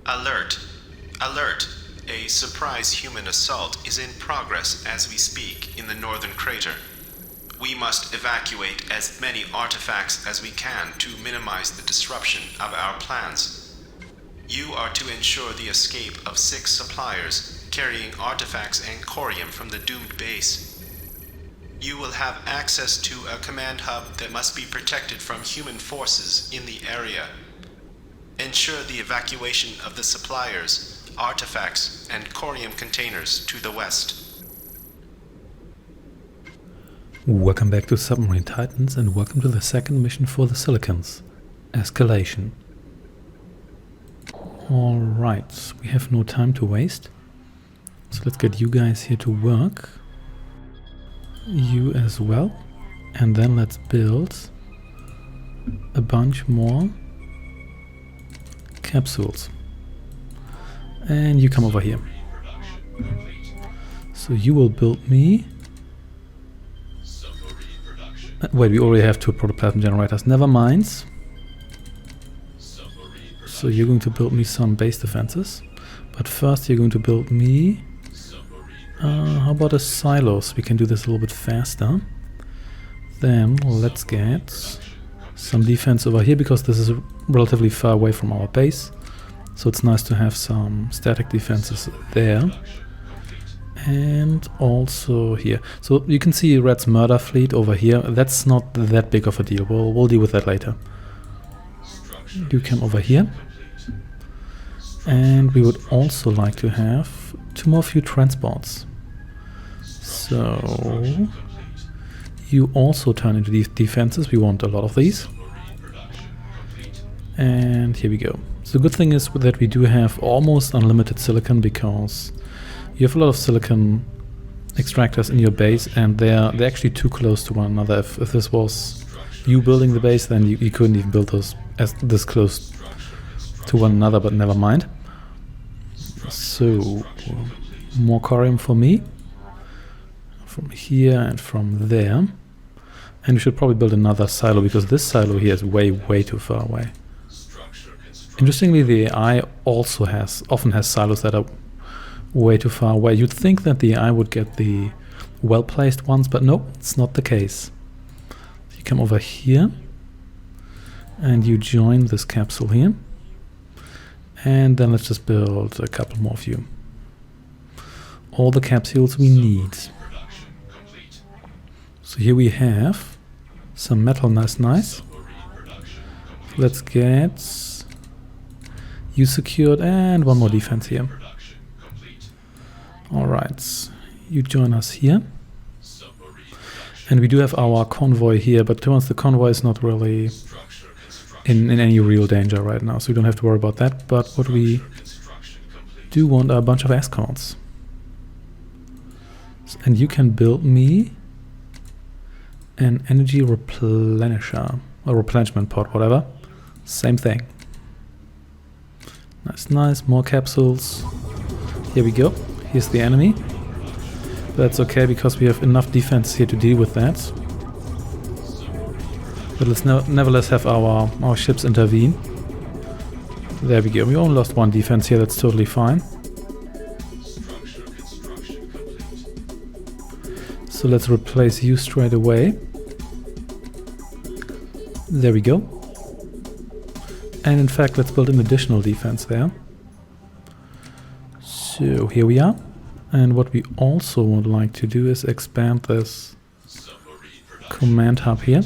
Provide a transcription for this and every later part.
Alert! Alert! A surprise human assault is in progress as we speak in the northern crater. We must evacuate as many artifacts as we can to minimize the disruption of our plans. You are to ensure the escape of 6 suppliers carrying artifacts and Corium from the doomed base. You will have access to a command hub that must be protected from human forces in the area. Ensure the evacuation of the suppliers, artifacts, and Corium containers to the west. Welcome back to Submarine Titans and welcome to the second mission for the Silicons, Escalation. Alright, we have no time to waste, so let's get you guys here to work. You as well, and then let's build a bunch more capsules. And you come over here. So you will build me... Wait, we already have 2 protoplasm generators. Never mind. So you're going to build me some base defenses. But first you're going to build me... how about a silos? We can do this a little bit faster. Then let's get some defense over here, because this is relatively far away from our base. So it's nice to have some static defenses there. And also here. So you can see Red's murder fleet over here. That's not that big of a deal. We'll deal with that later. You come over here. And we would also like to have 2 more few transports. So you also turn into these defenses. We want a lot of these. And here we go. So the good thing is that we do have almost unlimited silicon, because you have a lot of silicon extractors in your base, and they're actually too close to one another. If this was you building the base, then you couldn't even build those as this close to one another, but never mind. So more Corium for me from here and from there, and we should probably build another silo, because this silo here is way too far away. Interestingly, the AI also often has silos that are way too far away. You'd think that the AI would get the well-placed ones, but no, it's not the case. You come over here and you join this capsule here, and then let's just build a couple more of you. All the capsules we need. So here we have some metal, nice. Let's get you secured, and 1 more defense here. Alright, you join us here. And we do have our convoy here, but to be honest, the convoy is not really in any real danger right now, so we don't have to worry about that. But what we do want are a bunch of escorts. And you can build me an energy replenisher, or replenishment pod, whatever. Same thing. Nice, more capsules. Here we go. Here's the enemy. That's okay, because we have enough defense here to deal with that. But let's nevertheless have our ships intervene. There we go. We only lost 1 defense here, that's totally fine. So let's replace you straight away. There we go. And in fact, let's build an additional defense there. So here we are. And what we also would like to do is expand this command hub here.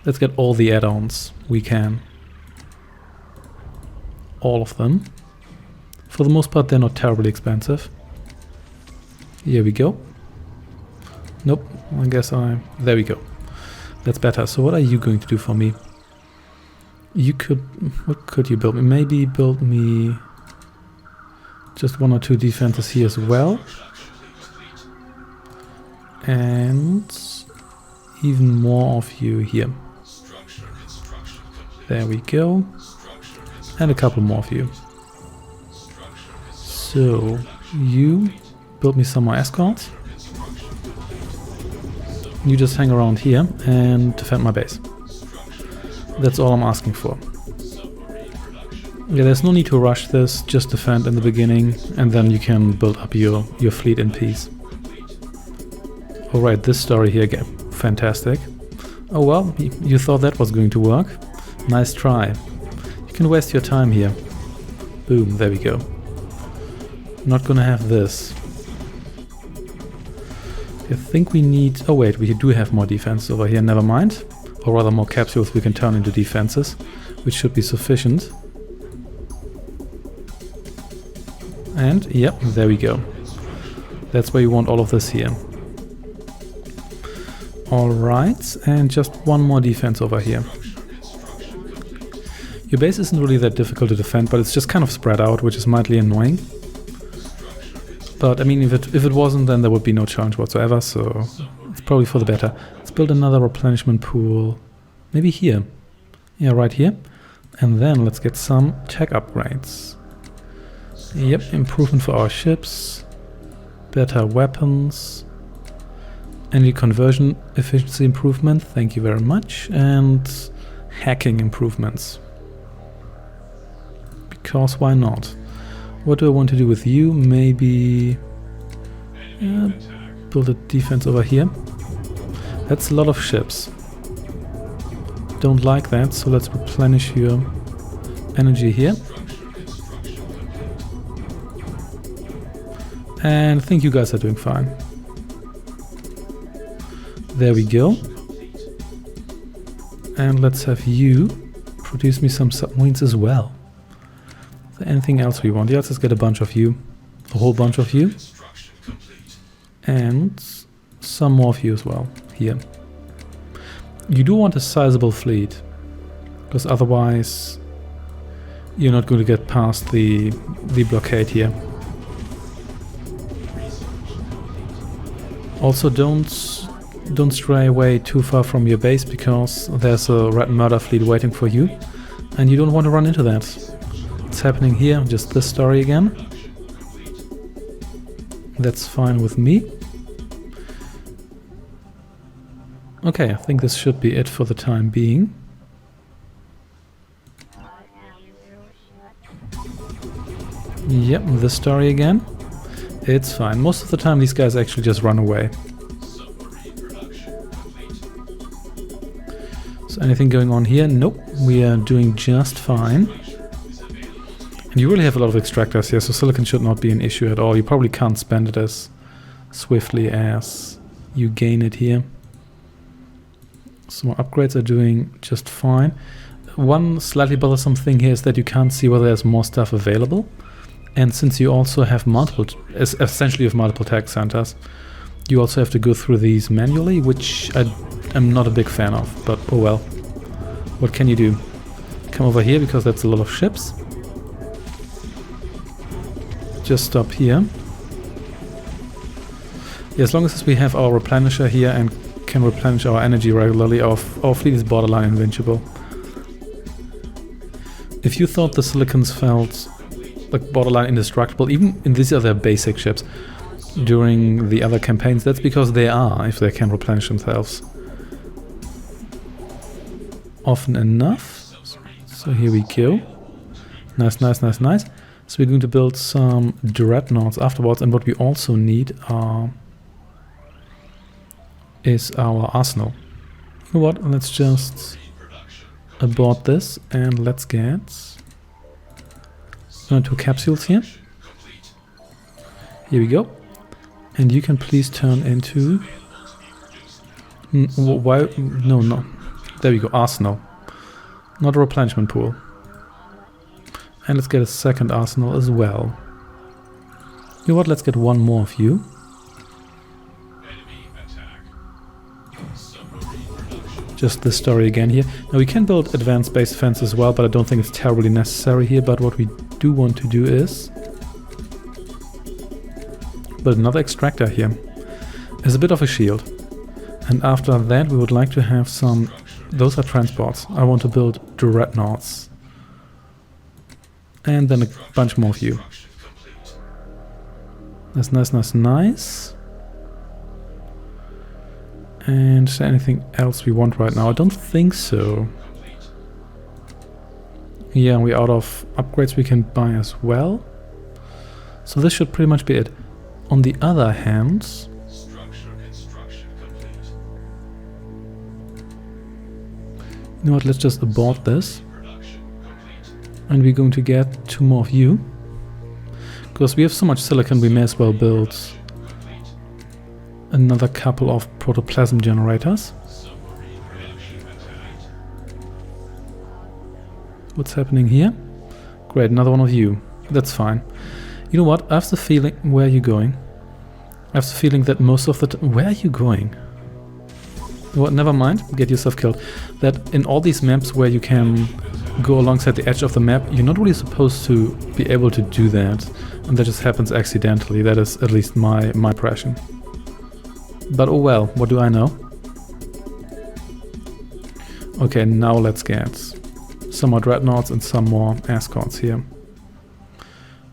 Let's get all the add-ons we can. All of them. For the most part, they're not terribly expensive. Here we go. Nope, I guess there we go. That's better. So what are you going to do for me? What could you build me? Maybe build me just 1 or 2 defenses here as well. And even more of you here. There we go. And a couple more of you. So you build me some more escorts. You just hang around here and defend my base. That's all I'm asking for. Yeah, there's no need to rush this, just defend in the beginning, and then you can build up your fleet in peace. Alright, this story here, fantastic. Oh well, you thought that was going to work? Nice try. You can waste your time here. Boom, there we go. Not gonna have this. I think we need... oh wait, we do have more defense over here, never mind. Or rather more capsules we can turn into defenses, which should be sufficient. And, yep, there we go. That's where you want all of this here. Alright, and just one more defense over here. Your base isn't really that difficult to defend, but it's just kind of spread out, which is mildly annoying. But, I mean, if it wasn't, then there would be no challenge whatsoever, so it's probably for the better. Let's build another replenishment pool. Maybe here. Yeah, right here. And then let's get some tech upgrades. Yep, improvement for our ships, better weapons, energy conversion efficiency improvement, thank you very much, and hacking improvements. Because why not? What do I want to do with you? Maybe build a defense over here. That's a lot of ships. Don't like that, so let's replenish your energy here. And I think you guys are doing fine. There we go. And let's have you produce me some submarines as well. Is there anything else we want? Yeah, let's just get a bunch of you. A whole bunch of you. And some more of you as well. Here. You do want a sizable fleet. Because otherwise you're not going to get past the blockade here. Also, don't stray away too far from your base, because there's a red murder fleet waiting for you, and you don't want to run into that. It's happening here, just this story again. That's fine with me. Okay, I think this should be it for the time being. Yep, this story again. It's fine. Most of the time these guys actually just run away. So anything going on here? Nope. We are doing just fine. And you really have a lot of extractors here, so silicon should not be an issue at all. You probably can't spend it as swiftly as you gain it here. So upgrades are doing just fine. One slightly bothersome thing here is that you can't see whether there's more stuff available. And since you also have essentially multiple tech centers, you also have to go through these manually, which I'm not a big fan of, but oh well. What can you do? Come over here, because that's a lot of ships. Just stop here. Yeah, as long as we have our replenisher here and can replenish our energy regularly, our fleet is borderline invincible. If you thought the silicons felt like borderline indestructible, even in these other basic ships during the other campaigns, that's because they are, if they can replenish themselves often enough. So here we go. Nice, nice, nice, nice. So we're going to build some dreadnoughts afterwards, and what we also need is our arsenal. You know what, let's just abort this and let's get 2 capsules here. Here we go. And you can please turn into... why? No. There we go, arsenal. Not a replenishment pool. And let's get a second arsenal as well. You know what, let's get one more of you. Just this story again here. Now we can build advanced base defense as well, but I don't think it's terribly necessary here. But what we do want to do is build another extractor here as a bit of a shield. And after that we would like to have some... Those are transports. I want to build dreadnoughts. And then a bunch more of you. That's nice, nice, nice. And is there anything else we want right now? I don't think so. Yeah, we're out of upgrades we can buy as well. So this should pretty much be it. On the other hand, Structure construction complete. you know what, let's just abort this. Production complete. And we're going to get 2 more of you. Because we have so much silicon, we may as well build another couple of protoplasm generators. Submarine production attacked. What's happening here? Great, another one of you. That's fine. You know what? I have the feeling... Where are you going? I have the feeling that most of the... Where are you going? What? Never mind. Get yourself killed. That in all these maps where you can go alongside the edge of the map, you're not really supposed to be able to do that. And that just happens accidentally. That is at least my impression. But oh well, what do I know? Okay, now let's get some more dreadnoughts and some more escorts here.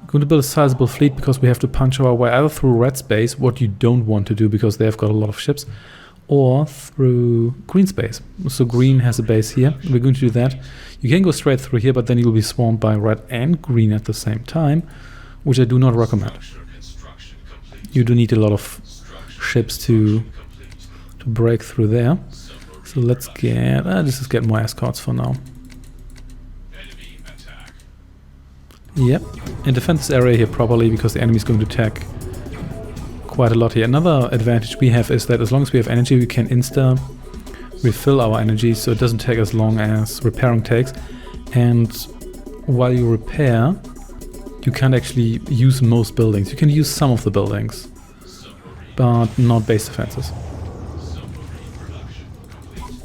Going to build a sizable fleet because we have to punch our way either through red space, what you don't want to do because they've got a lot of ships, or through green space. So green has a base here. We're going to do that. You can go straight through here, but then you'll be swarmed by red and green at the same time, which I do not recommend. You do need a lot of ships to break through there. So let's get... let's just get more escorts for now. Enemy attack. Yep, and defend this area here properly because the enemy is going to attack quite a lot here. Another advantage we have is that as long as we have energy, we can refill our energy, so it doesn't take as long as repairing takes. And while you repair, you can't actually use most buildings. You can use some of the buildings, but not base defenses.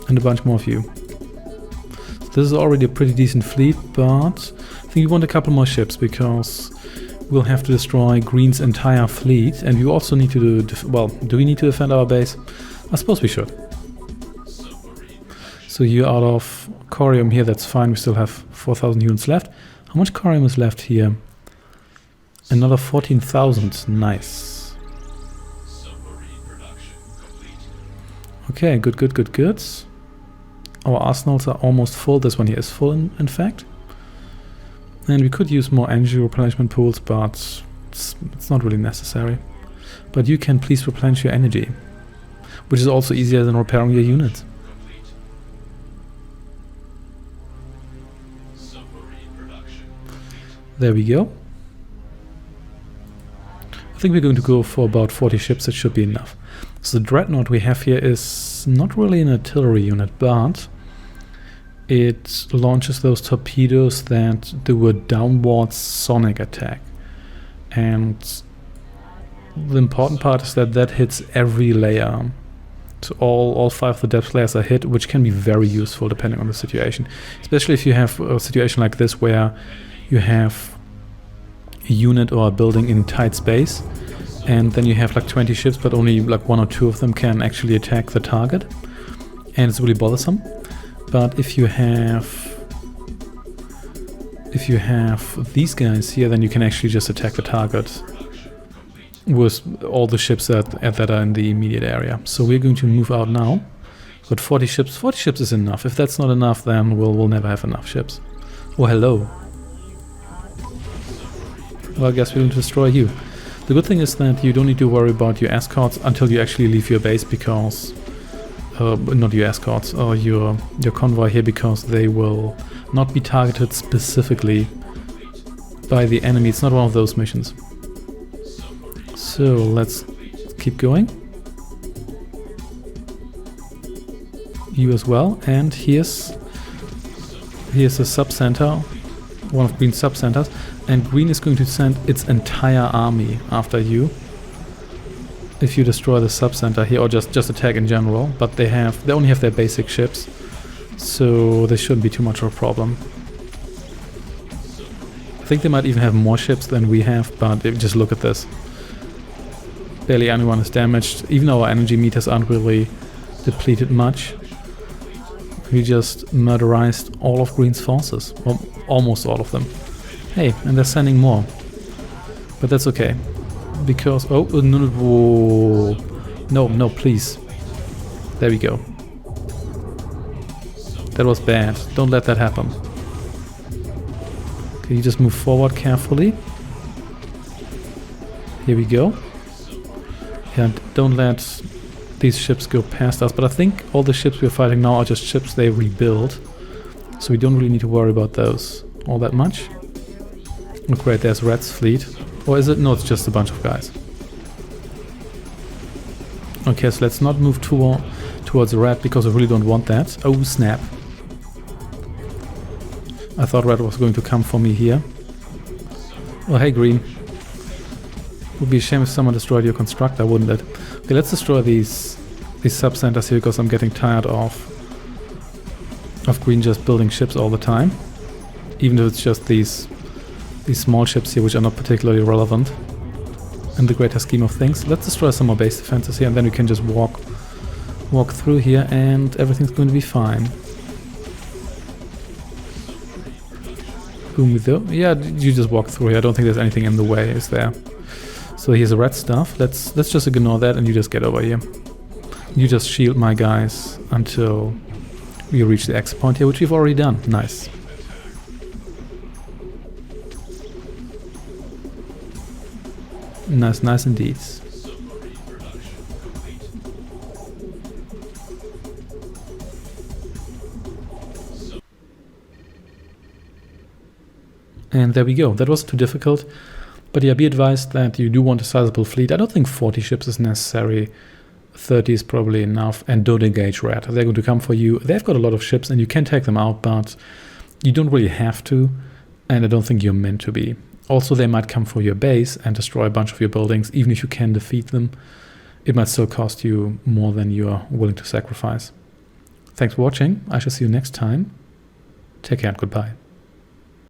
And a bunch more of you. This is already a pretty decent fleet, but I think we want a couple more ships because we'll have to destroy Green's entire fleet, and we also need to do we need to defend our base? I suppose we should. So you're out of Corium here, that's fine, we still have 4,000 units left. How much Corium is left here? Another 14,000, nice. Okay, good. Our arsenals are almost full, this one here is full in fact. And we could use more energy replenishment pools, but it's not really necessary. But you can please replenish your energy, which is also easier than repairing your units. There we go. I think we're going to go for about 40 ships, it should be enough. So the dreadnought we have here is not really an artillery unit, but it launches those torpedoes that do a downward sonic attack. And the important part is that hits every layer. So all 5 of the depth layers are hit, which can be very useful depending on the situation. Especially if you have a situation like this where you have a unit or a building in tight space, and then you have like 20 ships, but only like 1 or 2 of them can actually attack the target, and it's really bothersome. But if you have these guys here, then you can actually just attack the target with all the ships that are in the immediate area. So we're going to move out now. But 40 ships is enough. If that's not enough, then we'll never have enough ships. Oh, hello. Well, I guess we're going to destroy you. The good thing is that you don't need to worry about your escorts until you actually leave your base, because... not your escorts, or your convoy here, because they will not be targeted specifically by the enemy. It's not one of those missions. So let's keep going. You as well, and here's a sub-center, one of Green's sub-centers, and Green is going to send its entire army after you if you destroy the sub-center here, or just attack in general. But they only have their basic ships, so this shouldn't be too much of a problem. I think they might even have more ships than we have, but just look at this. Barely anyone is damaged. Even our energy meters aren't really depleted much. We just murderized all of Green's forces, well, almost all of them. Hey, and they're sending more, but that's okay, because no, please. There we go. That was bad. Don't let that happen. Okay, you just move forward carefully. Here we go. And don't let these ships go past us. But I think all the ships we're fighting now are just ships they rebuild. So we don't really need to worry about those all that much. Oh great, there's Red's fleet. Or is it? No, it's just a bunch of guys. Okay, so let's not move towards Red because I really don't want that. Oh snap. I thought Red was going to come for me here. Oh hey Green. Would be a shame if someone destroyed your constructor, wouldn't it? Okay, let's destroy these sub-centers here because I'm getting tired of Green just building ships all the time. Even if it's just these small ships here which are not particularly relevant in the greater scheme of things. Let's destroy some more base defenses here and then we can just walk through here and everything's going to be fine. Boom with the... Yeah, you just walk through here. I don't think there's anything in the way, is there? So here's the red stuff. Let's just ignore that and you just get over here. You just shield my guys until we reach the exit point here, which we've already done. Nice. Nice indeed. And there we go. That wasn't too difficult. But yeah, be advised that you do want a sizable fleet. I don't think 40 ships is necessary. 30 is probably enough. And don't engage Red. They're going to come for you. They've got a lot of ships and you can take them out, but you don't really have to. And I don't think you're meant to be. Also, they might come for your base and destroy a bunch of your buildings. Even if you can defeat them, it might still cost you more than you are willing to sacrifice. Thanks for watching. I shall see you next time. Take care and goodbye.